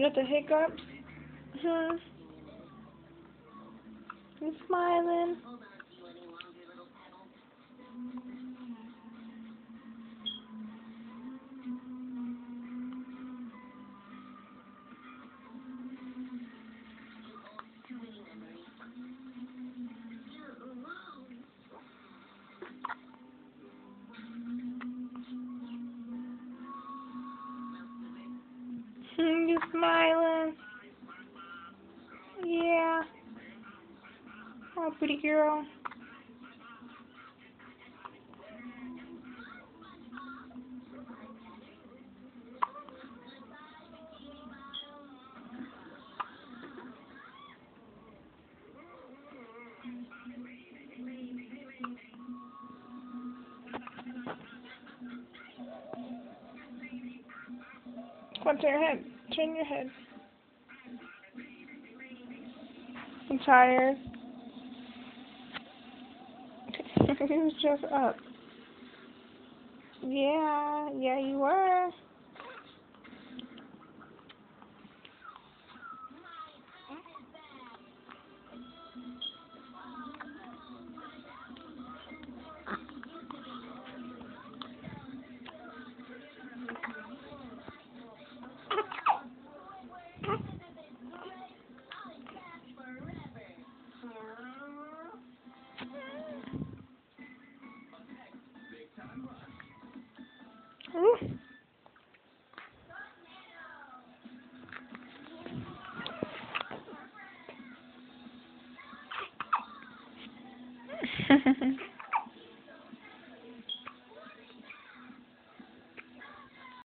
You got the hiccups? Hmm. You smiling? You smiling? Yeah. Oh, pretty girl. Come on, turn your head. Turn your head. I'm tired. He was just up. Yeah, you were. Ooh.